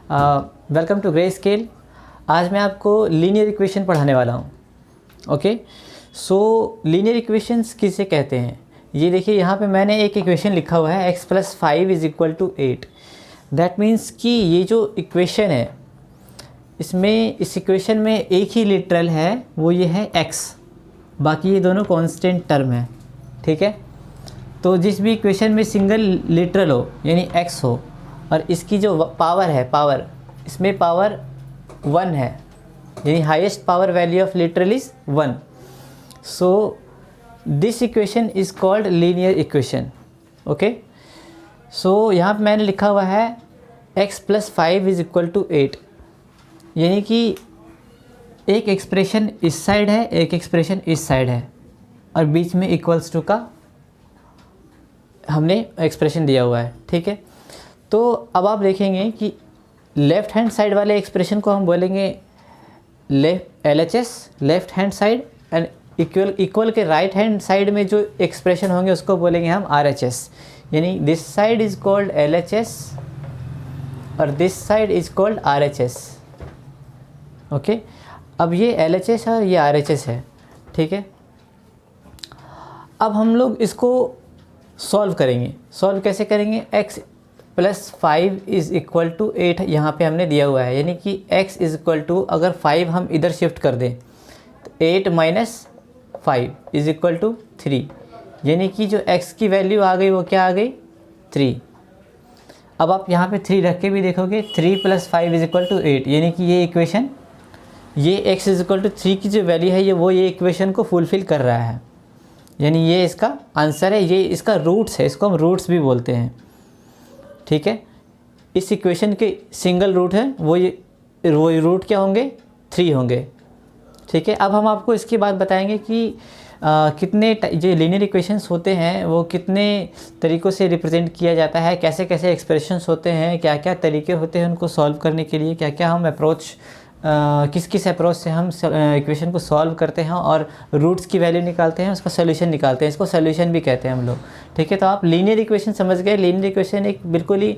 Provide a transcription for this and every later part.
Welcome to grey scale. आज मैं आपको लीनियर इक्वेशन पढ़ाने वाला हूँ। ओके, सो लीनियर इक्वेशंस किसे कहते हैं? ये देखिए, यहाँ पे मैंने एक इक्वेशन लिखा हुआ है x+5 = 8। दैट मीन्स कि ये जो इक्वेशन है इसमें इस इक्वेशन में एक ही लिटरल है, वो ये है x, बाकी ये दोनों कांस्टेंट टर्म है। ठीक है, तो जिस भी इक्वेशन में सिंगल लिटरल हो यानी x हो और इसकी जो पावर है, पावर इसमें पावर 1 है, यानी highest power value of literal is 1। So this equation is called linear equation. Okay, so यहाँ पे मैंने लिखा हुआ है x+5 = 8, यानी कि एक एक्सप्रेशन इस साइड है, एक एक्सप्रेशन इस साइड है और बीच में इक्वल्स टू का हमने एक्सप्रेशन दिया हुआ है। ठीक है, तो अब आप देखेंगे कि लेफ़्ट हैंड साइड वाले एक्सप्रेशन को हम बोलेंगे LHS, left hand side, and equal के राइट हैंड साइड में जो एक्सप्रेशन होंगे उसको बोलेंगे हम RHS, यानी this side is called LHS और this side is called RHS। Okay, अब ये LHS है और ये RHS है। ठीक है, अब हम लोग इसको सॉल्व करेंगे। सॉल्व कैसे करेंगे? x+5 = 8 यहाँ पे हमने दिया हुआ है, यानी कि x = अगर 5 हम इधर शिफ्ट कर दें तो 8 - 5 = 3, यानी कि जो x की वैल्यू आ गई वो क्या आ गई? 3। अब आप यहाँ पे 3 रख के भी देखोगे, 3 + 5 = 8, यानी कि ये इक्वेशन, ये x = 3 की जो वैल्यू है ये इक्वेशन को फुलफ़िल कर रहा है, यानी ये इसका आंसर है, ये इसका रूट्स है, इसको हम रूट्स भी बोलते हैं। ठीक है, इस इक्वेशन के सिंगल रूट है वो रूट क्या होंगे? 3 होंगे। ठीक है, अब हम आपको इसके बाद बताएंगे कि कितने जो लीनियर इक्वेशंस होते हैं वो कितने तरीक़ों से रिप्रेजेंट किया जाता है, कैसे कैसे एक्सप्रेशंस होते हैं, क्या क्या तरीके होते हैं उनको सॉल्व करने के लिए, क्या क्या हम अप्रोच किस किस अप्रोच से हम इक्वेशन को सॉल्व करते हैं और रूट्स की वैल्यू निकालते हैं, उसका सोल्यूशन निकालते हैं। इसको सोल्यूशन भी कहते हैं हम लोग। ठीक है, तो आप लीनियर इक्वेशन समझ गए। लीनियर इक्वेशन एक बिल्कुल ही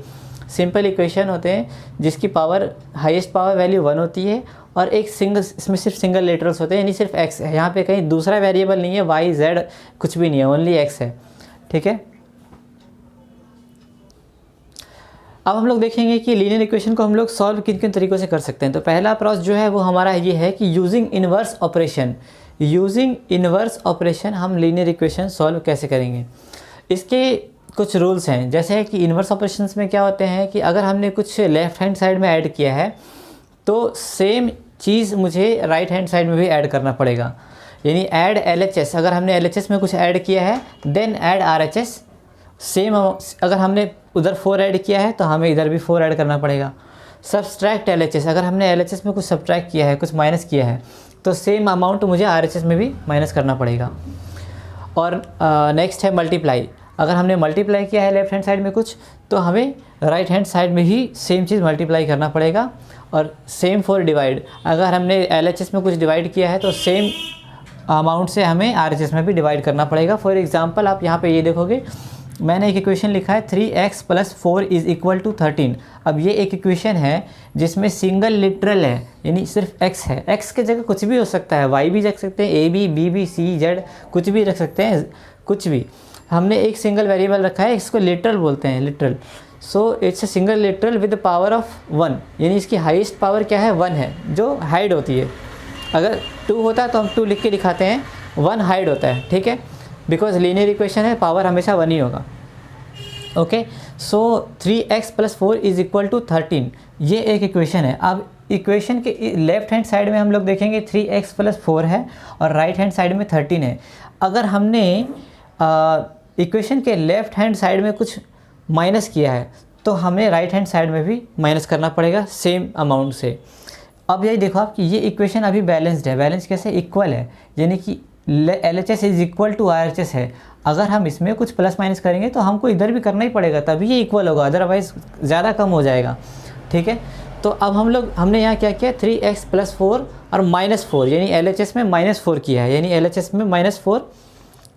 सिंपल इक्वेशन होते हैं जिसकी पावर हाईएस्ट पावर वैल्यू 1 होती है और एक सिंगल, इसमें सिर्फ सिंगल लिटरल्स होते हैं, यानी सिर्फ x है। यहाँ पे कहीं दूसरा वेरिएबल नहीं है, y z कुछ भी नहीं है, ओनली x है। ठीक है, अब हम लोग देखेंगे कि लीनियर इक्वेशन को हम लोग सॉल्व किन किन तरीक़ों से कर सकते हैं। तो पहला प्रोसेस जो है वो हमारा ये है कि यूजिंग इन्वर्स ऑपरेशन हम लीनियर इक्वेशन सॉल्व कैसे करेंगे। इसके कुछ रूल्स हैं, जैसे कि इन्वर्स ऑपरेशंस में क्या होते हैं कि अगर हमने कुछ लेफ़्ट हैंड साइड में ऐड किया है तो सेम चीज़ मुझे राइट हैंड साइड में भी ऐड करना पड़ेगा, यानी ऐड LHS, अगर हमने LHS में कुछ ऐड किया है देन ऐड RHS। सेम अगर हमने उधर 4 ऐड किया है तो हमें इधर भी 4 ऐड करना पड़ेगा। सब्सट्रैक्ट LHS, अगर हमने LHS में कुछ सब्ट्रैक्ट किया है, कुछ माइनस किया है, तो सेम अमाउंट मुझे RHS में भी माइनस करना पड़ेगा। और नेक्स्ट है मल्टीप्लाई, अगर हमने मल्टीप्लाई किया है लेफ़्ट हैंड साइड में कुछ तो हमें राइट हैंड साइड में ही सेम चीज़ मल्टीप्लाई करना पड़ेगा। और सेम फॉर डिवाइड, अगर हमने LHS में कुछ डिवाइड किया है तो सेम अमाउंट से हमें RHS में भी डिवाइड करना पड़ेगा। फॉर एग्जांपल आप यहाँ पे ये देखोगे, मैंने एक इक्वेशन लिखा है 3x + 4 = 13। अब ये एक इक्वेशन है जिसमें सिंगल लिटरल है, यानी सिर्फ x है। x के जगह कुछ भी हो सकता है, y भी रख सकते हैं, a b b b c z कुछ भी रख सकते हैं, कुछ भी। हमने एक सिंगल वेरिएबल रखा है, इसको लिटरल बोलते हैं, literal. So it's a single literal with power of 1, यानी इसकी हाईएस्ट पावर क्या है? 1 है, जो हाइड होती है। अगर 2 होता है तो हम 2 लिख के दिखाते हैं, 1 हाइड होता है। ठीक है, बिकॉज लीनियर इक्वेशन है, पावर हमेशा 1 ही होगा। ओके, सो 3x + 4 = 13, ये एक इक्वेशन है। अब इक्वेशन के लेफ़्ट हैंड साइड में हम लोग देखेंगे 3x + 4 है और राइट हैंड साइड में 13 है। अगर हमने इक्वेशन के लेफ़्ट हैंड साइड में कुछ माइनस किया है तो हमें राइट हैंड साइड में भी माइनस करना पड़ेगा सेम अमाउंट से। अब यही देखो आप कि ये इक्वेशन अभी बैलेंस्ड है। बैलेंस कैसे? इक्वल है, यानी कि LHS = RHS है। अगर हम इसमें कुछ प्लस माइनस करेंगे तो हमको इधर भी करना ही पड़ेगा, तभी ये इक्वल होगा, अदरवाइज़ ज़्यादा कम हो जाएगा। ठीक है, तो अब हमने यहाँ क्या किया? 3x + 4 और -4, यानी LHS में -4 किया है, यानी LHS में -4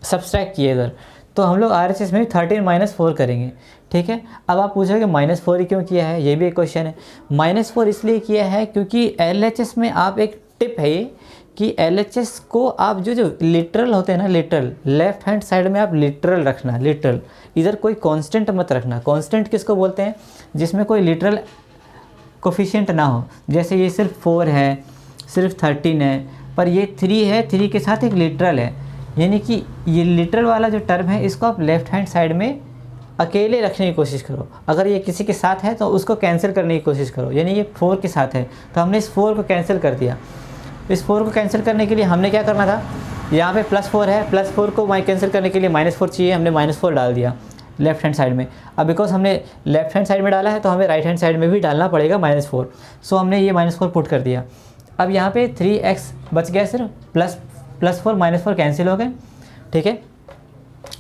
सब्सट्रैक्ट किए इधर। तो हम लोग RHS में 13 माइनस 4 करेंगे, ठीक है। अब आप पूछोगे -4 ही क्यों किया है, ये भी एक क्वेश्चन है। -4 इसलिए किया है क्योंकि LHS में आप एक टिप है ये कि LHS को आप जो लिटरल होते हैं ना, लिटरल लेफ्ट हैंड साइड में आप लिटरल रखना, लिटरल, इधर कोई कांस्टेंट मत रखना। कांस्टेंट किसको बोलते हैं, जिसमें कोई लिटरल कोफिशिएंट ना हो। जैसे ये सिर्फ 4 है, सिर्फ 13 है, पर ये 3 है, 3 के साथ एक लिटरल है, यानी कि ये लिटरल वाला जो टर्म है इसको आप लेफ्ट हैंड साइड में अकेले रखने की कोशिश करो। अगर ये किसी के साथ है तो उसको कैंसिल करने की कोशिश करो, यानी ये 4 के साथ है तो हमने इस 4 को कैंसिल कर दिया। इस 4 को कैंसिल करने के लिए हमने क्या करना था, यहाँ पे +4 है, +4 को कैंसिल करने के लिए -4 चाहिए, हमने -4 डाल दिया लेफ्ट हैंड साइड में। अब बिकॉज हमने लेफ्ट हैंड साइड में डाला है तो हमें राइट हैंड साइड में भी डालना पड़ेगा -4, सो हमने ये -4 पुट कर दिया। अब यहाँ पे 3x बच गया, सिर्फ +4 -4 कैंसिल हो गए, ठीक है,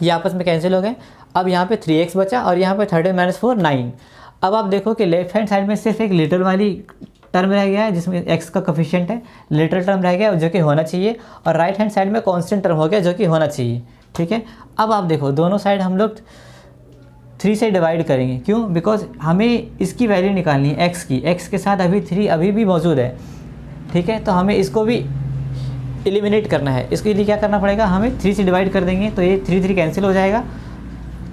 ये आपस में कैंसिल हो गए। अब यहाँ पे 3x बचा और यहाँ पे 13 - 4 9। अब आप देखो कि लेफ्ट हैंड साइड में सिर्फ एक लिटरल वाली टर्म रह गया है जिसमें x का कोफिशिएंट है, लिटरल टर्म रह गया जो कि होना चाहिए, और राइट हैंड साइड में कांस्टेंट टर्म हो गया जो कि होना चाहिए, ठीक है। अब आप देखो दोनों साइड हम लोग 3 से डिवाइड करेंगे, क्यों, बिकॉज हमें इसकी वैल्यू निकालनी है x की, x के साथ अभी 3 अभी भी मौजूद है, ठीक है, तो हमें इसको भी एलिमिनेट करना है। इसके लिए क्या करना पड़ेगा, हमें 3 से डिवाइड कर देंगे तो ये 3 कैंसिल हो जाएगा,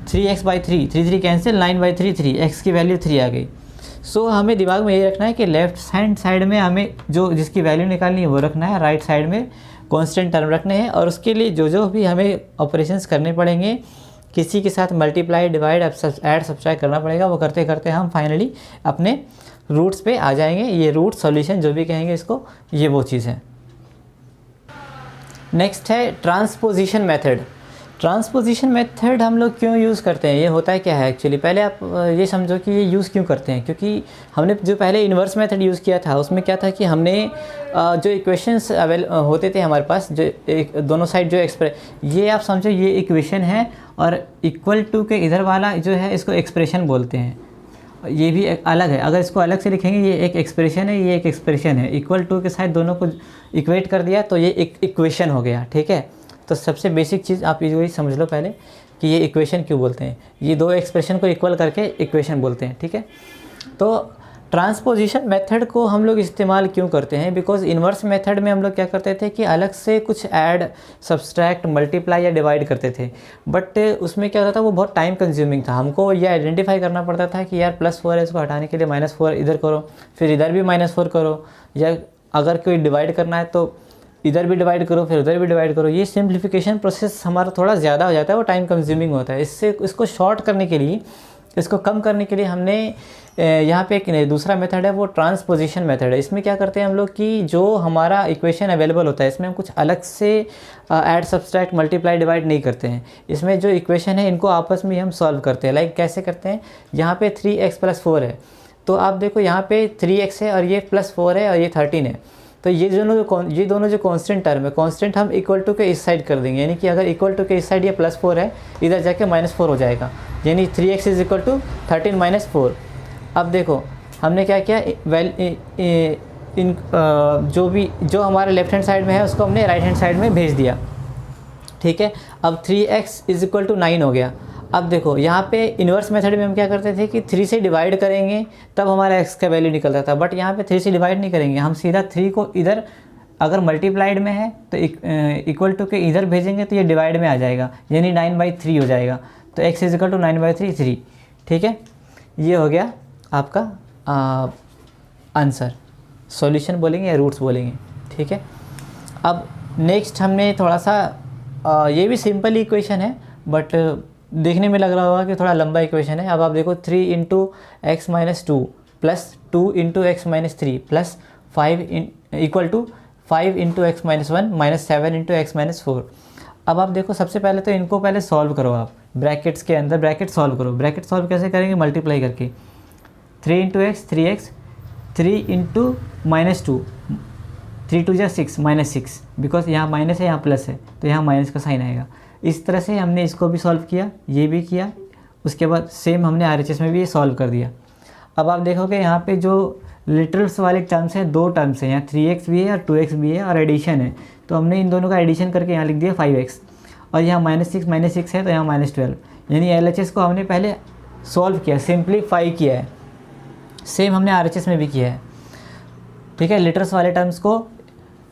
3x/3 3 कैंसिल, 9/3 3, x की वैल्यू 3 आ गई। सो हमें दिमाग में ये रखना है कि लेफ्ट हैंड साइड में हमें जो जिसकी वैल्यू निकालनी है वो रखना है, राइट साइड में कांस्टेंट टर्म रखने हैं, और उसके लिए जो भी हमें ऑपरेशंस करने पड़ेंगे, किसी के साथ मल्टीप्लाई, डिवाइड, ऐड, सब्ट्रैक्ट करना पड़ेगा, वो करते करते हम फाइनली अपने रूट्स पे आ जाएंगे। ये रूट सॉल्यूशन जो भी कहेंगे इसको, ये वो चीज़ है। नेक्स्ट है ट्रांसपोजिशन मेथड। ट्रांसपोजिशन मेथड हम लोग क्यों यूज़ करते हैं, ये होता है क्या है एक्चुअली, पहले आप ये समझो कि ये यूज़ क्यों करते हैं। क्योंकि हमने जो पहले इन्वर्स मेथड यूज़ किया था उसमें क्या था कि हमने जो इक्वेशंस होते थे हमारे पास, जो दोनों साइड जो ये आप समझो ये इक्वेशन है, और इक्वल टू के इधर वाला जो है इसको एक्सप्रेशन बोलते हैं। ये भी एक अलग है, अगर इसको अलग से लिखेंगे ये एक एक्सप्रेशन है, ये एक एक्सप्रेशन है, इक्वल टू के साथ दोनों को इक्वेट कर दिया तो ये एक इक्वेशन हो गया, ठीक है। तो सबसे बेसिक चीज़ आप ये समझ लो पहले कि ये इक्वेशन क्यों बोलते हैं, ये दो एक्सप्रेशन को इक्वल करके इक्वेशन बोलते हैं, ठीक है। तो ट्रांसपोजिशन मेथड को हम लोग इस्तेमाल क्यों करते हैं, बिकॉज इन्वर्स मेथड में हम लोग क्या करते थे कि अलग से कुछ ऐड, सब्सट्रैक्ट, मल्टीप्लाई या डिवाइड करते थे, बट उसमें क्या होता था वो बहुत टाइम कंज्यूमिंग था। हमको ये आइडेंटिफाई करना पड़ता था कि यार +4 है, इसको हटाने के लिए -4 इधर करो, फिर इधर भी -4 करो, या अगर कोई डिवाइड करना है तो इधर भी डिवाइड करो, फिर उधर भी डिवाइड करो। ये सिंप्लीफिकेशन प्रोसेस हमारा थोड़ा ज़्यादा हो जाता है, वो टाइम कंज्यूमिंग होता है। इसको शॉर्ट करने के लिए, इसको कम करने के लिए हमने यहाँ पे एक दूसरा मेथड है, वो ट्रांसपोजिशन मेथड है। इसमें क्या करते हैं हम लोग कि जो हमारा इक्वेशन अवेलेबल होता है इसमें हम कुछ अलग से ऐड, सब्सट्रैक्ट, मल्टीप्लाई, डिवाइड नहीं करते हैं। इसमें जो इक्वेशन है इनको आपस में हम सॉल्व करते हैं। लाइक कैसे करते हैं, यहाँ पे 3x + 4 है, तो आप देखो यहाँ पे 3x है और ये +4 है और ये 13 है, तो ये दोनों जो कांस्टेंट टर्म है, कांस्टेंट हम इक्वल टू के इस साइड कर देंगे, यानी कि अगर इक्वल टू के इस साइड ये +4 है, इधर जाके -4 हो जाएगा, यानी 3x = 13 - 4। अब देखो हमने क्या किया, जो हमारे लेफ्ट हैंड साइड में है उसको हमने राइट हैंड साइड में भेज दिया, ठीक है। अब 3x = 9 हो गया। अब देखो यहाँ पे इन्वर्स मेथड में हम क्या करते थे कि 3 से डिवाइड करेंगे तब हमारा x का वैल्यू निकलता था, बट यहाँ पे 3 से डिवाइड नहीं करेंगे, हम सीधा 3 को इधर अगर मल्टीप्लाइड में है तो इक्वल टू के इधर भेजेंगे तो ये डिवाइड में आ जाएगा, यानी 9/3 हो जाएगा। तो x = 9/3 3, ठीक है। ये हो गया आपका आंसर, सॉल्यूशन बोलेंगे या रूट्स बोलेंगे, ठीक है। अब नेक्स्ट हमने थोड़ा सा ये भी सिंपल इक्वेशन है, बट देखने में लग रहा होगा कि थोड़ा लंबा इक्वेशन है। अब आप देखो 3 × x - 2 + 2 × x - 3 + 5 = 5 × x - 1 - 7 × x - 4। अब आप देखो सबसे पहले तो इनको पहले सॉल्व करो, आप ब्रैकेट्स के अंदर ब्रैकेट सॉल्व करो। ब्रैकेट सॉल्व कैसे करेंगे, मल्टीप्लाई करके 3 × x 3x, 3 × -2, 3 × 6 -6, बिकॉज यहाँ माइनस है यहाँ प्लस है तो यहाँ माइनस का साइन आएगा। इस तरह से हमने इसको भी सॉल्व किया, ये भी किया, उसके बाद सेम हमने RHS में भी ये सॉल्व कर दिया। अब आप देखोगे यहाँ पे जो लिटरल्स वाले टर्म्स हैं, 2 टर्म्स हैं, यहाँ 3x भी है और 2x भी है और एडिशन है, तो हमने इन दोनों का एडिशन करके यहाँ लिख दिया 5x। और यहाँ -6 है तो यहाँ -12, यानी LHS को हमने पहले सॉल्व किया, सिंप्लीफाई किया है। सेम हमने RHS में भी किया है, ठीक है। लीटर्स वाले टर्म्स को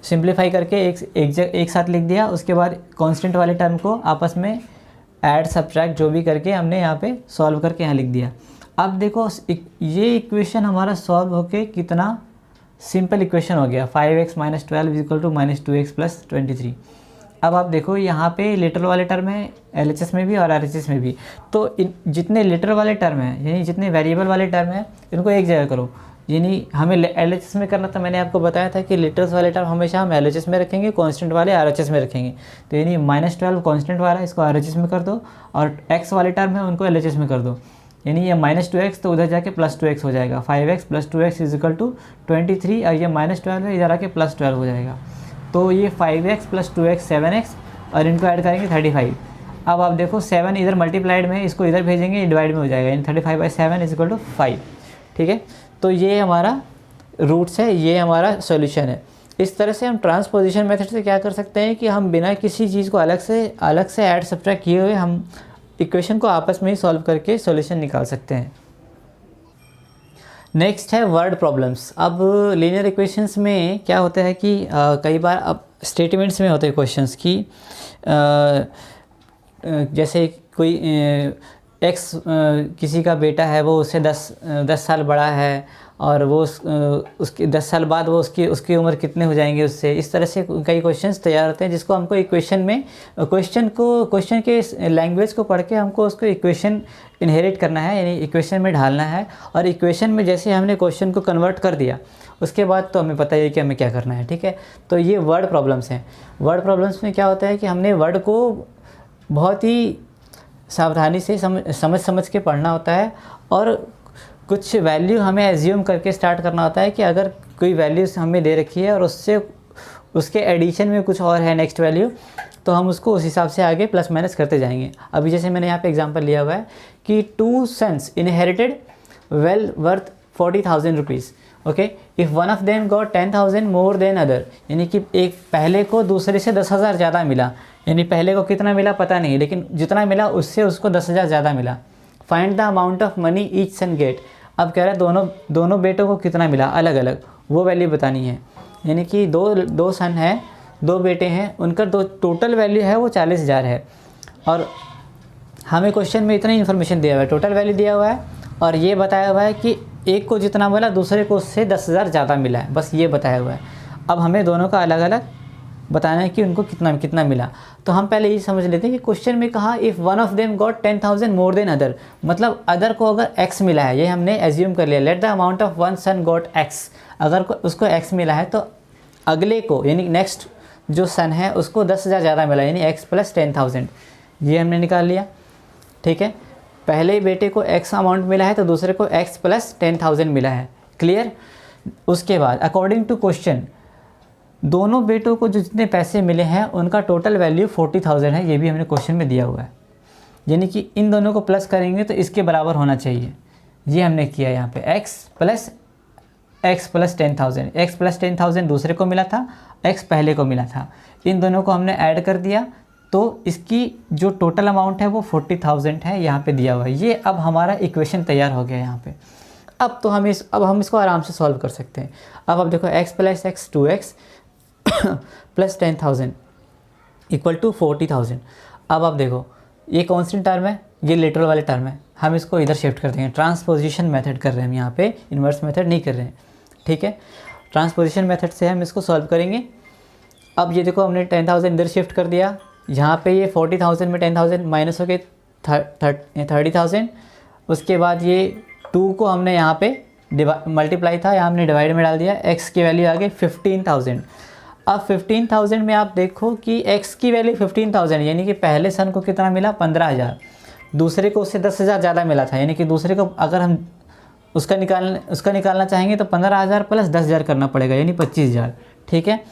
सिंप्लीफाई करके एक साथ लिख दिया, उसके बाद कांस्टेंट वाले टर्म को आपस में ऐड सब्ट्रैक्ट जो भी करके हमने यहाँ पे सॉल्व करके यहाँ लिख दिया। अब देखो ये इक्वेशन हमारा सॉल्व होके कितना सिंपल इक्वेशन हो गया, 5x - 12 = -2x + 23। अब आप देखो यहाँ पे लिटर वाले टर्म है LHS में भी और RHS में भी, तो जितने लिटर वाले टर्म हैं यानी जितने वेरिएबल वाले टर्म हैं इनको एक जगह करो। यानी हमें LHS में करना था, मैंने आपको बताया था कि लीटर्स वाले टर्म हमेशा हम LHS में रखेंगे, कांस्टेंट वाले RHS में रखेंगे। तो यानी -12 कांस्टेंट वाला इसको RHS में कर दो, और x वाले टर्म है उनको LHS में कर दो। यानी ये -2x तो उधर जाके +2x हो जाएगा, 5x + 2x = 23, और ये -12 है इधर आके +12 हो जाएगा। तो ये 5x + 2x 7x, और इनको ऐड करेंगे 35। अब आप देखो 7 इधर मल्टीप्लाइड में, इसको इधर भेजेंगे डिवाइड में हो जाएगा, यानी 35/7 = 5, ठीक है। तो ये हमारा रूट्स है, ये हमारा सॉल्यूशन है। इस तरह से हम ट्रांसपोजिशन मेथड से क्या कर सकते हैं कि हम बिना किसी चीज़ को अलग से ऐड सब्ट्रैक्ट किए हुए हम इक्वेशन को आपस में ही सॉल्व करके सॉल्यूशन निकाल सकते हैं। नेक्स्ट है वर्ड प्रॉब्लम्स। अब लीनियर इक्वेशंस में क्या होता है कि कई बार अब स्टेटमेंट्स में होते हैं क्वेश्चंस की, जैसे कोई एक्स किसी का बेटा है, वो उससे 10 साल बड़ा है, और वो उसके 10 साल बाद वो उसकी उम्र कितने हो जाएंगे उससे। इस तरह से कई क्वेश्चंस तैयार होते हैं जिसको हमको इक्वेशन में क्वेश्चन के लैंग्वेज को पढ़ के हमको उसको इक्वेशन इनहेरिट करना है, यानी इक्वेशन में ढालना है। और इक्वेशन में जैसे हमने क्वेश्चन को कन्वर्ट कर दिया उसके बाद तो हमें पता ही है कि हमें क्या करना है, ठीक है। तो ये वर्ड प्रॉब्लम्स हैं। वर्ड प्रॉब्लम्स में क्या होता है कि हमने वर्ड को बहुत ही सावधानी से समझ के पढ़ना होता है, और कुछ वैल्यू हमें एज्यूम करके स्टार्ट करना होता है कि अगर कोई वैल्यू हमें दे रखी है और उसके एडिशन में कुछ और है नेक्स्ट वैल्यू, तो हम उसको उस हिसाब से आगे प्लस माइनस करते जाएंगे। अभी जैसे मैंने यहाँ पे एग्जांपल लिया हुआ है कि 2 sons inherited well worth 40,000 rupees, okay, if one of them got 10,000 more than other, यानी कि एक पहले को दूसरे से 10,000 ज़्यादा मिला, यानी पहले को कितना मिला पता नहीं, लेकिन जितना मिला उससे उसको 10,000 ज़्यादा मिला। Find the amount of money each son get. अब कह रहा है दोनों बेटों को कितना मिला अलग अलग, वो वैल्यू बतानी है। यानी कि दो सन है, 2 बेटे हैं, उनका टोटल वैल्यू है वो 40,000 है, और हमें क्वेश्चन में इतना इन्फॉर्मेशन दिया हुआ है, टोटल वैल्यू दिया हुआ है, और ये बताया हुआ है कि एक को जितना मिला दूसरे को उससे 10,000 ज़्यादा मिला है, बस ये बताया हुआ है। अब हमें दोनों का अलग अलग बताना है कि उनको कितना मिला। तो हम पहले ये समझ लेते हैं कि क्वेश्चन में कहा if one of them got 10,000 more than other, मतलब अदर को अगर x मिला है, ये हमने एज्यूम कर लिया। Let the amount of one sun got x, अगर उसको x मिला है तो अगले को यानी नेक्स्ट जो सन है उसको 10,000 ज़्यादा मिला, यानी x + 10,000, ये हमने निकाल लिया, ठीक है। पहले बेटे को x अमाउंट मिला है तो दूसरे को x + 10,000 मिला है, क्लियर। उसके बाद अकॉर्डिंग टू क्वेश्चन दोनों बेटों को जो जितने पैसे मिले हैं उनका टोटल वैल्यू 40,000 है, ये भी हमने क्वेश्चन में दिया हुआ है। यानी कि इन दोनों को प्लस करेंगे तो इसके बराबर होना चाहिए, ये हमने किया यहाँ पे x + 10,000। x + 10,000 दूसरे को मिला था, x पहले को मिला था, इन दोनों को हमने ऐड कर दिया तो इसकी जो टोटल अमाउंट है वो 40,000 है, यहाँ पे दिया हुआ है। ये अब हमारा इक्वेशन तैयार हो गया यहाँ पे। अब हम इसको आराम से सॉल्व कर सकते हैं। अब देखो x + x 2x + 10,000 = 40,000। अब आप देखो ये कांस्टेंट टर्म है, ये लिटरल वाले टर्म है, हम इसको इधर शिफ्ट कर देंगे। ट्रांसपोजिशन मेथड कर रहे हैं हम यहाँ पे, इन्वर्स मेथड नहीं कर रहे हैं, ठीक है। ट्रांसपोजिशन मेथड से हम इसको सॉल्व करेंगे। अब ये देखो हमने 10,000 इधर शिफ्ट कर दिया, यहाँ पे ये 40,000 में 10,000 माइनस हो गए 30,000। उसके बाद ये 2 को हमने यहाँ पे मल्टीप्लाई था, यहाँ हमने डिवाइड में डाल दिया, x की वैल्यू आ गई 15,000। अब 15,000 में आप देखो कि x की वैल्यू 15,000, यानी कि पहले सन को कितना मिला 15,000, दूसरे को उससे 10,000 ज़्यादा मिला था, यानी कि दूसरे को अगर हम उसका निकालना चाहेंगे तो 15,000 + 10,000 करना पड़ेगा, यानी 25,000, ठीक है।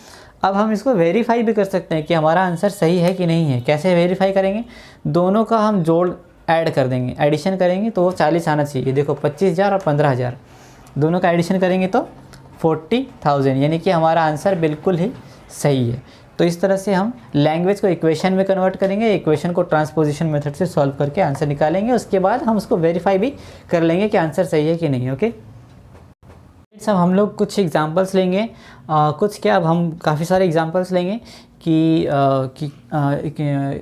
अब हम इसको वेरीफाई भी कर सकते हैं कि हमारा आंसर सही है कि नहीं है। कैसे वेरीफाई करेंगे, दोनों का हम जोड़ ऐड कर देंगे, एडिशन करेंगे तो वो 40 आना चाहिए। देखो 25,000 और 15,000 दोनों का एडिशन करेंगे तो 40,000, यानी कि हमारा आंसर बिल्कुल ही सही है। तो इस तरह से हम लैंग्वेज को इक्वेशन में कन्वर्ट करेंगे, इक्वेशन को ट्रांसपोजिशन मेथड से सॉल्व करके आंसर निकालेंगे, उसके बाद हम उसको वेरीफाई भी कर लेंगे कि आंसर सही है कि नहीं। ओके, सब हम लोग कुछ एग्जांपल्स लेंगे, कुछ क्या, अब हम काफ़ी सारे एग्जांपल्स लेंगे कि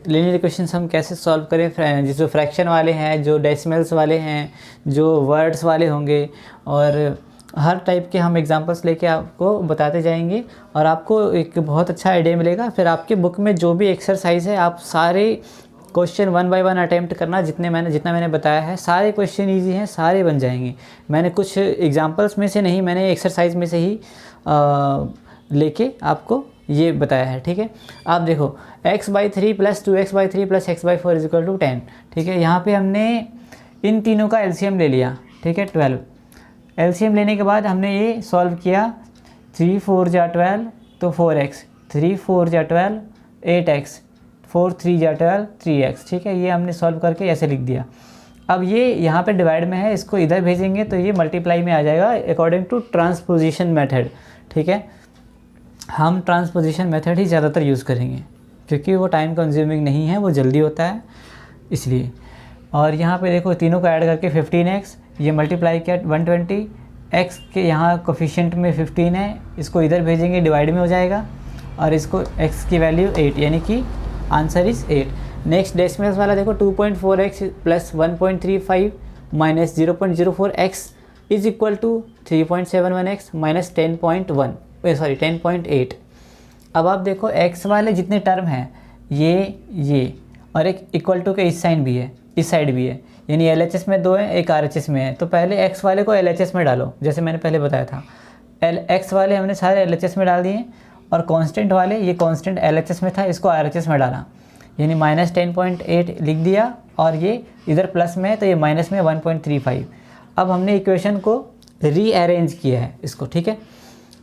लीनियर इक्वेशंस हम कैसे सॉल्व करें, जो फ्रैक्शन वाले हैं, जो डेसिमल्स वाले हैं, जो वर्ड्स वाले होंगे, और हर टाइप के हम एग्जांपल्स लेके आपको बताते जाएंगे और आपको एक बहुत अच्छा आइडिया मिलेगा। फिर आपके बुक में जो भी एक्सरसाइज है आप सारे क्वेश्चन 1 बाय 1 अटैम्प्ट करना, जितना मैंने बताया है सारे क्वेश्चन इजी हैं, सारे बन जाएंगे। मैंने कुछ एग्जांपल्स में से नहीं, मैंने एक्सरसाइज में से ही लेके आपको ये बताया है। ठीक है, आप देखो x/3 + 2x/3 + x/4 = 10। ठीक है, यहाँ पे हमने इन तीनों का एलसीएम ले लिया। ठीक है, 12। एलसीएम लेने के बाद हमने ये सॉल्व किया, 3 4 जा 12 तो 4x, 3 4 जा 12 8x, 4 3 जा 12 3x। ठीक है, ये हमने सॉल्व करके ऐसे लिख दिया। अब ये यहाँ पे डिवाइड में है, इसको इधर भेजेंगे तो ये मल्टीप्लाई में आ जाएगा अकॉर्डिंग टू ट्रांसपोजिशन मेथड। ठीक है, हम ट्रांसपोजिशन मेथड ही ज़्यादातर यूज़ करेंगे क्योंकि वो टाइम कंज्यूमिंग नहीं है, वो जल्दी होता है इसलिए। और यहाँ पे देखो तीनों को ऐड करके 15x, ये मल्टीप्लाई किया 120, x के यहाँ कोफिशिएंट में 15 है, इसको इधर भेजेंगे डिवाइड में हो जाएगा, और इसको x की वैल्यू 8, यानी कि आंसर इज़ 8। नेक्स्ट डेसिमल्स वाला देखो 2.4x + 1.35 - 0.04x is equal to 3.71x - 10.8। अब आप देखो x वाले जितने टर्म हैं ये और एक इक्वल टू के इस साइन भी है, इस साइड भी है, यानी LHS में 2 है, एक RHS में है। तो पहले x वाले को LHS में डालो, जैसे मैंने पहले बताया था। x वाले हमने सारे LHS में डाल दिए, और कांस्टेंट वाले, ये कांस्टेंट LHS में था, इसको RHS में डाला, यानी -10.8 लिख दिया, और ये इधर प्लस में है तो ये माइनस में 1.35। अब हमने इक्वेशन को रीअरेंज किया है इसको। ठीक है,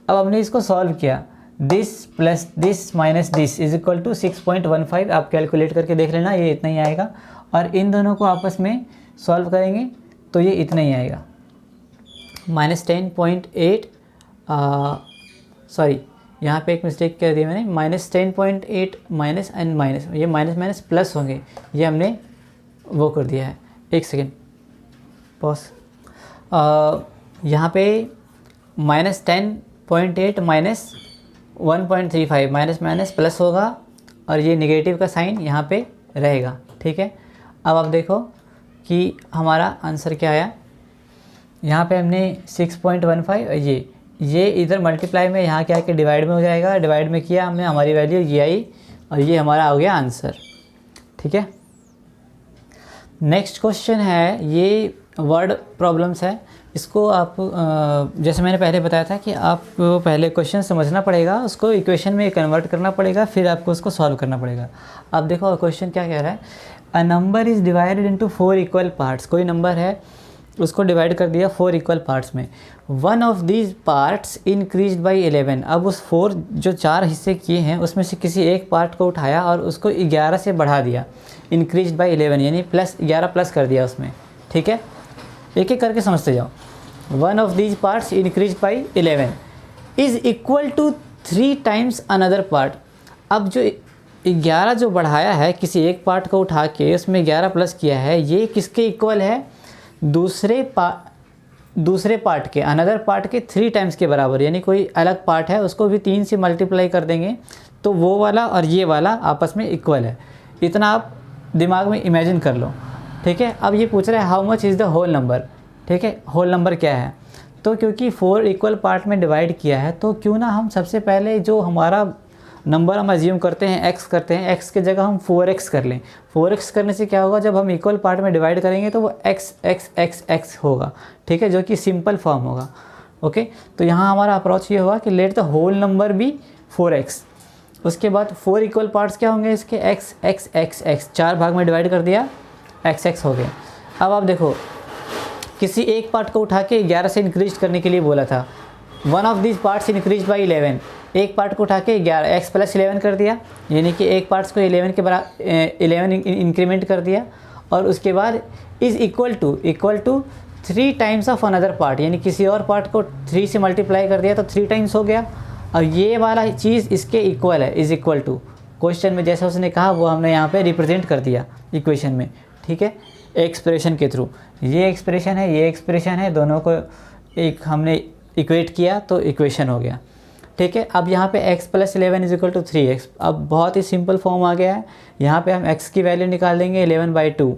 अब हमने इसको सॉल्व किया, this plus this minus this is equal to 6.15। आप कैलकुलेट करके देख लेना, ये इतना ही आएगा। और इन दोनों को आपस में सॉल्व करेंगे तो ये इतना ही आएगा, -10.8, सॉरी यहाँ पे एक मिस्टेक कर दी मैंने, -10.8 माइनस एंड माइनस, ये माइनस माइनस प्लस होंगे, ये हमने वो कर दिया है। एक सेकेंड पॉज। यहाँ पे -10.8 माइनस 1.35, माइनस माइनस प्लस होगा, और ये नेगेटिव का साइन यहाँ पे रहेगा। ठीक है, अब आप देखो कि हमारा आंसर क्या आया। यहाँ पे हमने 6.15, ये इधर मल्टीप्लाई में यहाँ क्या कि डिवाइड में हो जाएगा, डिवाइड में किया हमने, हमारी वैल्यू ये आई, और ये हमारा हो गया आंसर। ठीक है, नेक्स्ट क्वेश्चन है, ये वर्ड प्रॉब्लम्स है। इसको आप जैसे मैंने पहले बताया था कि आपको पहले क्वेश्चन समझना पड़ेगा, उसको इक्वेशन में कन्वर्ट करना पड़ेगा, फिर आपको उसको सॉल्व करना पड़ेगा। अब देखो क्वेश्चन क्या कह रहा है, a number is divided into 4 equal parts. कोई नंबर है, उसको डिवाइड कर दिया 4 इक्वल पार्ट्स में। One of these parts increased by 11। अब उस 4 जो 4 हिस्से किए हैं उसमें से किसी एक पार्ट को उठाया और उसको 11 से बढ़ा दिया, इंक्रीज्ड बाई 11, यानी +11 प्लस कर दिया उसमें। ठीक है, एक एक करके समझते जाओ। One of these parts increase by 11 is equal to 3 times another part. अब जो 11 जो बढ़ाया है, किसी एक पार्ट को उठा के उसमें 11 प्लस किया है, ये किसके इक्वल है, दूसरे पार्ट के, अनदर पार्ट के 3 टाइम्स के बराबर। यानी कोई अलग पार्ट है, उसको भी 3 से मल्टीप्लाई कर देंगे तो वो वाला और ये वाला आपस में इक्वल है। इतना आप दिमाग में इमेजिन कर लो। ठीक है, अब ये पूछ रहा है how much is the whole number. ठीक है, होल नंबर क्या है, तो क्योंकि 4 इक्वल पार्ट में डिवाइड किया है, तो क्यों ना हम सबसे पहले जो हमारा नंबर हम अज्यूम करते हैं x करते हैं, x के जगह हम 4x कर लें। 4x करने से क्या होगा, जब हम इक्वल पार्ट में डिवाइड करेंगे तो वो x होगा। ठीक है, जो कि सिंपल फॉर्म होगा। ओके, तो यहाँ हमारा अप्रोच ये होगा कि let the whole number be 4x। उसके बाद 4 इक्वल पार्ट्स क्या होंगे इसके, x 4 भाग में डिवाइड कर दिया, x हो गए। अब आप देखो, किसी एक पार्ट को उठा के 11 से इंक्रीज करने के लिए बोला था। One of this parts increase by 11, एक पार्ट को उठा के 11 x + 11 कर दिया, यानी कि एक पार्ट्स को 11 के बराबर 11 इंक्रीमेंट कर दिया, और उसके बाद is equal to 3 times of another part, यानी किसी और पार्ट को 3 से मल्टीप्लाई कर दिया तो 3 टाइम्स हो गया। और ये वाला चीज़ इसके इक्वल है, इज़ इक्वल टू, क्वेश्चन में जैसा उसने कहा वो हमने यहाँ पे रिप्रेजेंट कर दिया इक्वेशन में, ठीक है, एक्सप्रेशन के थ्रू। ये एक्सप्रेशन है, ये एक्सप्रेशन है, दोनों को एक हमने इक्वेट किया तो इक्वेशन हो गया, ठीक है। अब यहाँ पे x + 11 = 3x, अब बहुत ही सिंपल फॉर्म आ गया है। यहाँ पे हम x की वैल्यू निकाल देंगे 11/2।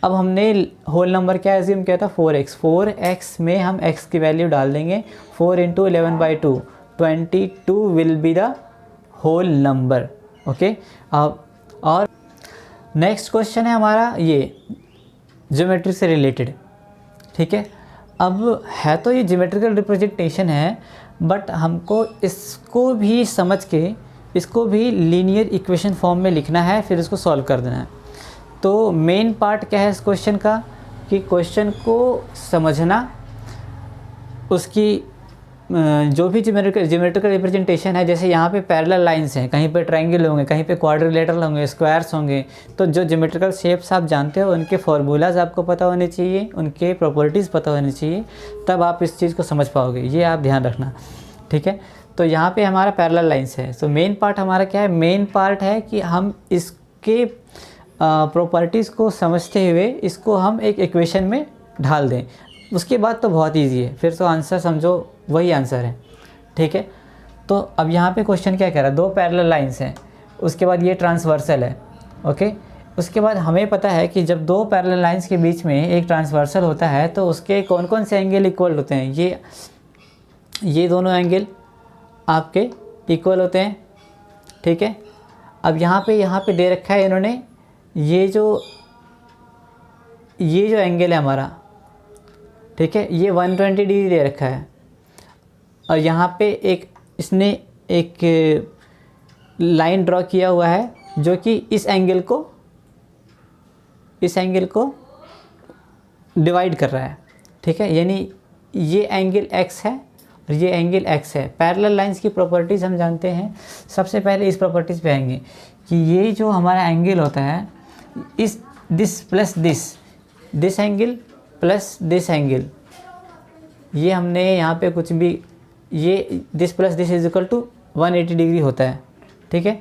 अब हमने होल नंबर क्या एज्यूम किया था, 4x, 4x में हम x की वैल्यू डाल देंगे, 4 × 11/2, 22 will be the whole number, okay. अब और नेक्स्ट क्वेश्चन है हमारा ये ज्योमेट्री से रिलेटेड, ठीक है। अब है तो ये ज्योमेट्रिकल रिप्रेजेंटेशन है, बट हमको इसको भी समझ के इसको भी लीनियर इक्वेशन फॉर्म में लिखना है, फिर इसको सॉल्व कर देना है। तो मेन पार्ट क्या है इस क्वेश्चन का कि क्वेश्चन को समझना, उसकी जो भी ज्योमेट्रिकल रिप्रेजेंटेशन है, जैसे यहाँ पे पैरेलल लाइंस हैं, कहीं पे ट्रायंगल होंगे, कहीं पे क्वाड्रिलेटरल होंगे, स्क्वायर्स होंगे, तो जो ज्योमेट्रिकल शेप्स आप जानते हो उनके फार्मूलाज आपको पता होने चाहिए, उनके प्रॉपर्टीज़ पता होनी चाहिए, तब आप इस चीज़ को समझ पाओगे, ये आप ध्यान रखना, ठीक है। तो यहाँ पे हमारा पैरेलल लाइंस है, तो मेन पार्ट हमारा क्या है, मेन पार्ट है कि हम इसके प्रॉपर्टीज़ को समझते हुए इसको हम एक इक्वेशन में ढाल दें, उसके बाद तो बहुत ईजी है, फिर तो आंसर समझो वही आंसर है, ठीक है। तो अब यहाँ पे क्वेश्चन क्या कह रहा है, दो पैरेलल लाइंस हैं, उसके बाद ये ट्रांसवर्सल है, ओके। उसके बाद हमें पता है कि जब दो पैरेलल लाइंस के बीच में एक ट्रांसवर्सल होता है तो उसके कौन कौन से एंगल इक्वल होते हैं, ये दोनों एंगल आपके इक्वल होते हैं, ठीक है। अब यहाँ पे दे रखा है इन्होंने, ये जो एंगल है हमारा, ठीक है, ये 120 डिग्री दे रखा है, और यहाँ पे इसने एक लाइन ड्रॉ किया हुआ है जो कि इस एंगल को डिवाइड कर रहा है, ठीक है, यानी ये एंगल x है और ये एंगल x है। पैरेलल लाइंस की प्रॉपर्टीज़ हम जानते हैं, सबसे पहले इस प्रॉपर्टीज़ पे आएंगे कि ये जो हमारा एंगल होता है, this plus this angle plus this angle, ये हमने यहाँ पे कुछ भी, ये दिस प्लस दिस = 180 डिग्री होता है, ठीक है।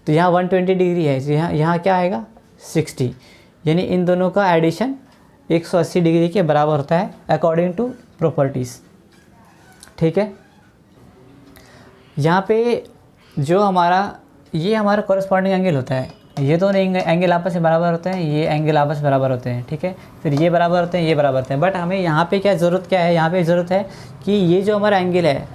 तो यहाँ 120 डिग्री है, तो यहाँ क्या आएगा 60, यानी इन दोनों का एडिशन 180 डिग्री के बराबर होता है अकॉर्डिंग टू प्रॉपर्टीज़, ठीक है। यहाँ पे जो ये हमारा कॉरस्पॉन्डिंग एंगल होता है, ये दोनों एंगल आपस में बराबर होते हैं, ये एंगल आपस में बराबर होते हैं, ठीक है। फिर ये बराबर होते हैं, ये बराबर होते हैं, बट हमें यहाँ पे ज़रूरत क्या है, यहाँ पे ज़रूरत है कि ये जो हमारा एंगल है,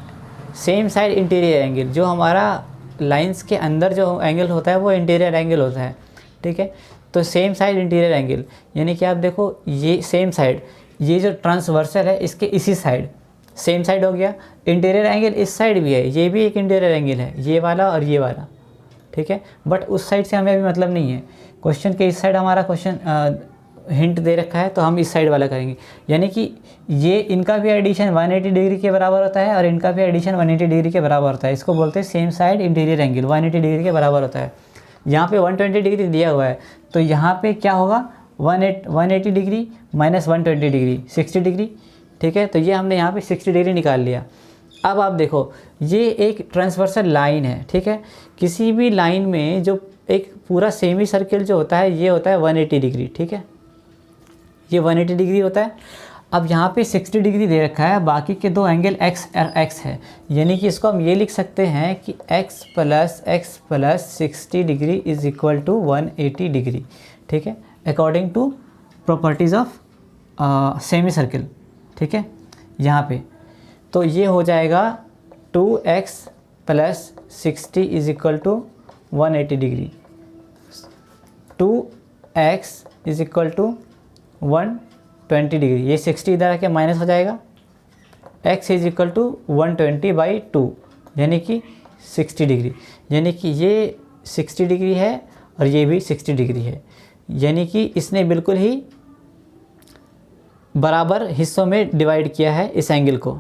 सेम साइड इंटीरियर एंगल, जो हमारा लाइंस के अंदर जो एंगल होता है वो इंटीरियर एंगल होता है, ठीक है। तो सेम साइड इंटीरियर एंगल, यानी कि आप देखो ये सेम साइड, ये जो ट्रांसवर्सल है इसके इसी साइड सेम साइड हो गया, इंटीरियर एंगल इस साइड भी है, ये भी एक इंटीरियर एंगल है, ये वाला और ये वाला, ठीक है। बट उस साइड से हमें अभी मतलब नहीं है, क्वेश्चन के इस साइड हमारा क्वेश्चन हिंट दे रखा है, तो हम इस साइड वाला करेंगे, यानी कि ये इनका भी एडिशन 180 डिग्री के बराबर होता है और इनका भी एडिशन 180 डिग्री के बराबर होता है। इसको बोलते हैं same side interior angle, 180 degree के बराबर होता है। यहाँ पे 120 डिग्री दिया हुआ है, तो यहाँ पे क्या होगा 180 डिग्री माइनस 120 डिग्री 60 डिग्री, ठीक है। तो ये हमने यहाँ पे 60 डिग्री निकाल लिया। अब आप देखो ये एक ट्रांसवर्सल लाइन है, ठीक है। किसी भी लाइन में जो एक पूरा सेमी सर्किल जो होता है ये होता है 180 डिग्री, ठीक है, ये 180 डिग्री होता है। अब यहाँ पे 60 डिग्री दे रखा है, बाकी के दो एंगल x और x है, यानी कि इसको हम ये लिख सकते हैं कि x plus 60 degree is equal to 180 degree, ठीक है, according to properties of semi circle, ठीक है। यहाँ पे तो ये हो जाएगा 2x plus 60 is equal to 180 degree, 2x is equal to 120 degree, ये 60 इधर आके माइनस हो जाएगा, x इज इक्वल टू 120/2 यानी कि 60 डिग्री, यानी कि ये 60 डिग्री है और ये भी 60 डिग्री है, यानी कि इसने बिल्कुल ही बराबर हिस्सों में डिवाइड किया है इस एंगल को,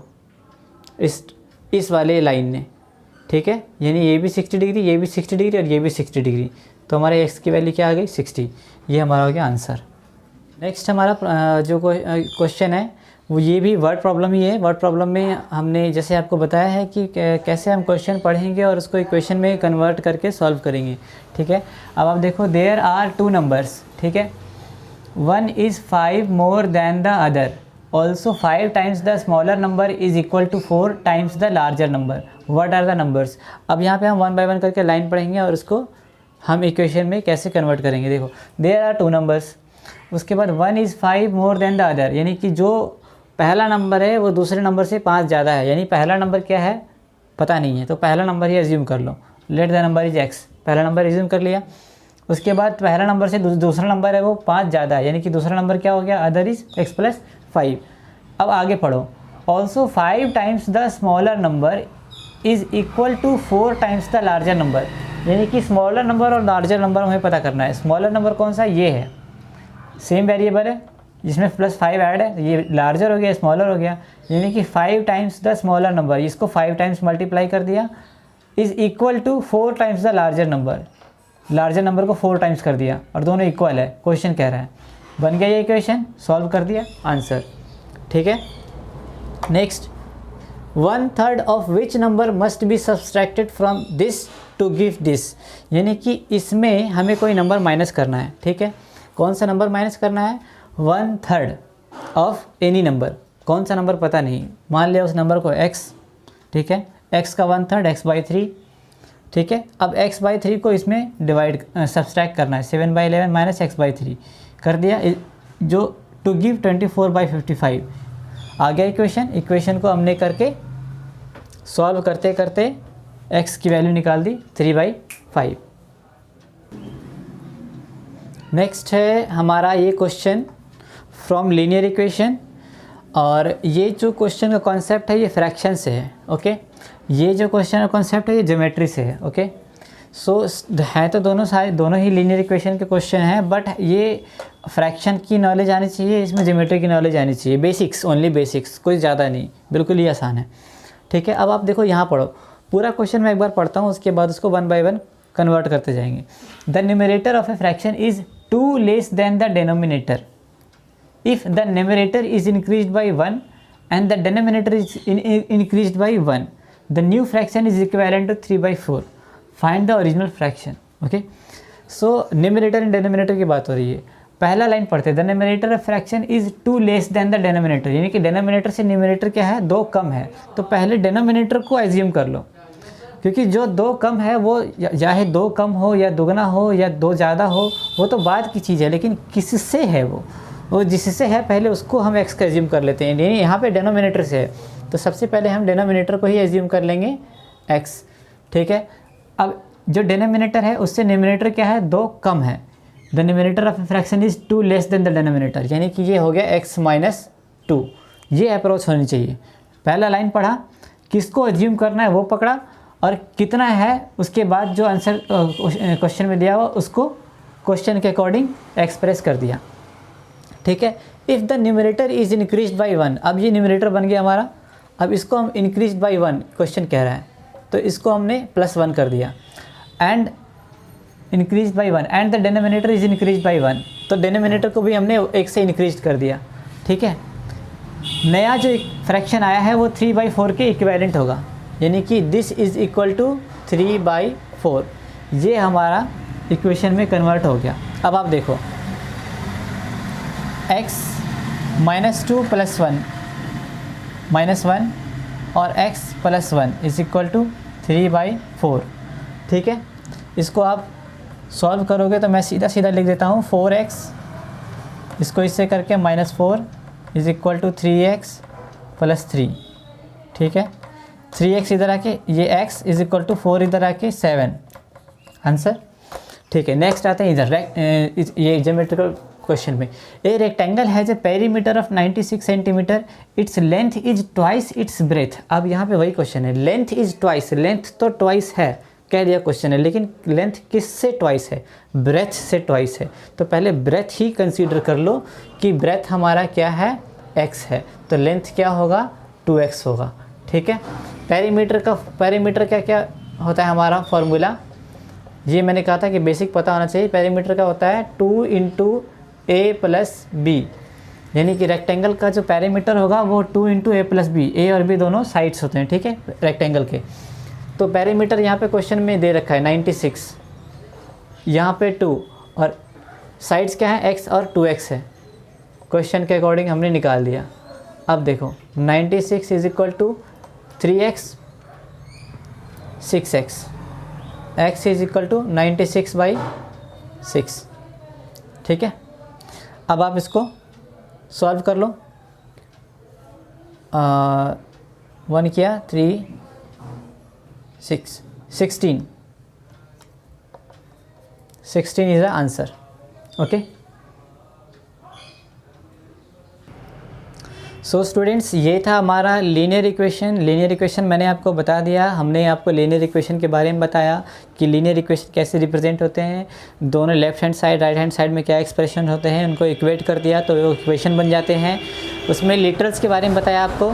इस वाले लाइन ने, ठीक है। यानी ये भी 60 डिग्री, ये भी 60 डिग्री और ये भी 60 डिग्री, तो हमारे x की वैल्यू क्या आ गई 60, ये हमारा हो गया आंसर। नेक्स्ट हमारा जो क्वेश्चन है वो ये भी वर्ड प्रॉब्लम ही है। वर्ड प्रॉब्लम में हमने जैसे आपको बताया है कि कैसे हम क्वेश्चन पढ़ेंगे और उसको इक्वेशन में कन्वर्ट करके सॉल्व करेंगे, ठीक है। अब आप देखो, देयर आर 2 नंबर्स, ठीक है, 1 is 5 more than the other, also 5 times the smaller number is equal to 4 times the larger number, what are the numbers. अब यहाँ पे हम 1 बाय 1 करके लाइन पढ़ेंगे और उसको हम इक्वेशन में कैसे कन्वर्ट करेंगे। देखो, देयर आर 2 नंबर्स, उसके बाद 1 is 5 more than the other, यानी कि जो पहला नंबर है वो दूसरे नंबर से 5 ज़्यादा है, यानी पहला नंबर क्या है पता नहीं है, तो पहला नंबर ही एज्यूम कर लो, let the number is x, पहला नंबर एज्यूम कर लिया। उसके बाद पहला नंबर से दूसरा नंबर है वो 5 ज़्यादा है, यानी कि दूसरा नंबर क्या हो गया, अदर इज x प्लस 5। अब आगे पढ़ो, also 5 times the smaller number is equal to 4 times the larger number, यानी कि स्मॉलर नंबर और लार्जर नंबर हमें पता करना है। स्मॉलर नंबर कौन सा, ये है, सेम वेरिएबल है जिसमें +5 ऐड है, ये लार्जर हो गया स्मॉलर हो गया, यानी कि 5 टाइम्स द स्मॉलर नंबर, इसको 5 टाइम्स मल्टीप्लाई कर दिया, is equal to 4 times the larger number, larger number को 4 टाइम्स कर दिया और दोनों इक्वल है, क्वेश्चन कह रहा है। बन गया ये इक्वेशन, सॉल्व कर दिया, आंसर, ठीक है। Next, 1/3 of which number must be subtracted from this to give this, यानी कि इसमें हमें कोई नंबर माइनस करना है, ठीक है। कौन सा नंबर माइनस करना है, 1/3 ऑफ एनी नंबर, कौन सा नंबर पता नहीं, मान लिया उस नंबर को x, ठीक है, x का 1/3 x/3, ठीक है। अब x/3 को इसमें डिवाइड सब्सट्रैक्ट करना है, 7/11 माइनस x/3 कर दिया, जो टू गिव 24/55 आ गया इक्वेशन। इक्वेशन को हमने करके सॉल्व करते करते x की वैल्यू निकाल दी 3/5। नेक्स्ट है हमारा ये क्वेश्चन फ्रॉम लीनियर इक्वेशन, और ये जो क्वेश्चन का कॉन्सेप्ट है ये फ्रैक्शन से है, ओके। ये जो क्वेश्चन का कॉन्सेप्ट है ये ज्योमेट्री से है, ओके। सो है तो दोनों ही लीनियर इक्वेशन के क्वेश्चन हैं, बट ये फ्रैक्शन की नॉलेज आनी चाहिए, इसमें ज्योमेट्री की नॉलेज आनी चाहिए, बेसिक्स, ओनली बेसिक्स, कोई ज़्यादा नहीं, बिल्कुल ही आसान है, ठीक है। अब आप देखो यहाँ पढ़ो, पूरा क्वेश्चन मैं एक बार पढ़ता हूँ, उसके बाद उसको 1 बाय 1 कन्वर्ट करते जाएंगे। The numerator of a fraction is 2 less than the denominator if the numerator is increased by 1 and the denominator is increased by 1, the new fraction is equivalent to 3/4, find the original fraction, okay। so numerator and denominator की बात हो रही है। पहला line पढ़ते हैं, the numerator of fraction is 2 less than the denominator, यानी कि denominator से numerator क्या है, 2 कम है, तो पहले denominator को assume कर लो, क्योंकि जो 2 कम है वो चाहे 2 कम हो या दुगना हो या 2 ज़्यादा हो, वो तो बाद की चीज़ है, लेकिन किससे है वो जिससे है पहले उसको हम x का एज्यूम कर लेते हैं, यानी यहाँ पे डेनोमिनेटर से है, तो सबसे पहले हम डेनोमिनेटर को ही एज्यूम कर लेंगे x, ठीक है। अब जो डेनोमिनेटर है उससे न्यूमरेटर क्या है, 2 कम है, the numerator of fraction is 2 less than the denominator, यानी कि ये हो गया x - 2, ये अप्रोच होनी चाहिए। पहला लाइन पढ़ा, किसको एज्यूम करना है वो पकड़ा, और कितना है उसके बाद जो आंसर क्वेश्चन में दिया हुआ उसको क्वेश्चन के अकॉर्डिंग एक्सप्रेस कर दिया, ठीक है। If the numerator is increased by 1, अब ये न्यूमरेटर बन गया हमारा, अब इसको हम इंक्रीज्ड बाई 1 क्वेश्चन कह रहा है, तो इसको हमने +1 कर दिया, and increased by 1 and the denominator is increased by 1, तो डिनोमिनेटर को भी हमने 1 से इंक्रीज कर दिया, ठीक है। नया जो फ्रैक्शन आया है वो 3/4 के इक्विवेलेंट होगा, यानी कि दिस इज़ इक्वल टू 3/4, ये हमारा इक्वेशन में कन्वर्ट हो गया। अब आप देखो, x - 2 + 1 -1 और x + 1 इज़ इक्वल टू 3/4, ठीक है। इसको आप सॉल्व करोगे तो मैं सीधा सीधा लिख देता हूँ, 4x इसको इससे करके -4 इज़ इक्वल टू 3x + 3, ठीक है। 3x इधर आके ये x इज़ इक्वल टू 4 इधर आके 7, आंसर, ठीक है। नेक्स्ट आते हैं इधर, ये ज्योमेट्रिकल क्वेश्चन में, a rectangle has a perimeter of 96 centimetre, its length is twice its breath. अब यहाँ पे वही क्वेश्चन है, लेंथ इज ट्वाइस, लेंथ तो ट्वाइस है कह दिया क्वेश्चन है, लेकिन लेंथ किससे ट्वाइस है, ब्रेथ से ट्वाइस है, तो पहले ब्रेथ ही कंसीडर कर लो कि ब्रेथ हमारा क्या है, x है, तो लेंथ क्या होगा, 2x होगा, ठीक है। पेरीमीटर क्या क्या होता है हमारा फॉर्मूला, ये मैंने कहा था कि बेसिक पता होना चाहिए। पेरीमीटर का होता है 2 × a + b, यानी कि रेक्टेंगल का जो पेरीमीटर होगा वो 2 इंटू ए प्लस बी, ए और बी दोनों साइड्स होते हैं, ठीक है, रेक्टेंगल के। तो पेरीमीटर यहाँ पे क्वेश्चन में दे रखा है 96, यहाँ पे 2 और साइड्स क्या है x और 2x है, क्वेश्चन के अकॉर्डिंग हमने निकाल दिया। अब देखो 96 is equal to 3x 6x, x is equal to 96/6, ठीक है। अब आप इसको सॉल्व कर लो। 1 किया 3 6 16 is the answer, okay. So students, ये था हमारा लीनियर इक्वेशन। लीनियर इक्वेशन मैंने आपको बता दिया, हमने आपको लीनियर इक्वेशन के बारे में बताया कि लीनियर इक्वेशन कैसे रिप्रेजेंट होते हैं, दोनों left hand side right hand side में क्या एक्सप्रेशन होते हैं, उनको इक्वेट कर दिया तो वो इक्वेशन बन जाते हैं। उसमें लिटरल्स के बारे में बताया आपको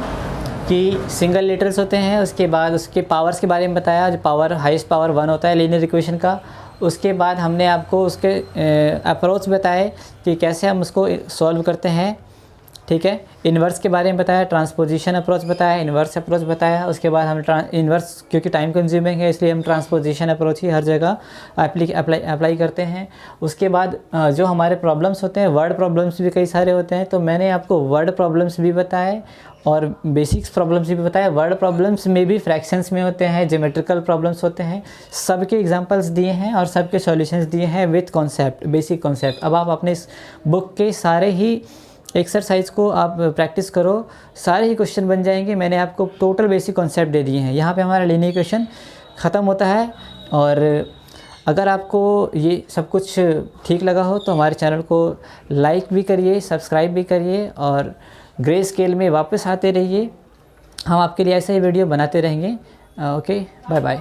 कि सिंगल लिटरल्स होते हैं, उसके बाद उसके पावर्स के बारे में बताया, जो पावर हाईएस्ट पावर 1 होता है लीनियर इक्वेशन का। उसके बाद हमने आपको उसके अप्रोच बताए कि कैसे हम उसको सॉल्व करते हैं, ठीक है। इन्वर्स के बारे में बताया, ट्रांसपोजिशन अप्रोच बताया, इन्वर्स अप्रोच बताया। उसके बाद हम इन्वर्स क्योंकि टाइम कंज्यूमिंग है इसलिए हम ट्रांसपोजिशन अप्रोच ही हर जगह अप्लाई करते हैं। उसके बाद जो हमारे प्रॉब्लम्स होते हैं, वर्ड प्रॉब्लम्स भी कई सारे होते हैं, तो मैंने आपको वर्ड प्रॉब्लम्स भी बताए और बेसिक्स प्रॉब्लम्स भी बताया। वर्ड प्रॉब्लम्स में भी फ्रैक्शंस में होते हैं, ज्योमेट्रिकल प्रॉब्लम्स होते हैं, सबके एग्जांपल्स दिए हैं और सबके सॉल्यूशंस दिए हैं विद कॉन्सेप्ट, बेसिक कॉन्सेप्ट। अब आप अपने इस बुक के सारे ही एक्सरसाइज को आप प्रैक्टिस करो, सारे ही क्वेश्चन बन जाएंगे। मैंने आपको टोटल बेसिक कॉन्सेप्ट दे दिए हैं। यहाँ पे हमारा लीनियर इक्वेशन ख़त्म होता है। और अगर आपको ये सब कुछ ठीक लगा हो तो हमारे चैनल को लाइक भी करिए, सब्सक्राइब भी करिए और ग्रे स्केल में वापस आते रहिए। हम आपके लिए ऐसे ही वीडियो बनाते रहेंगे। Okay, bye bye.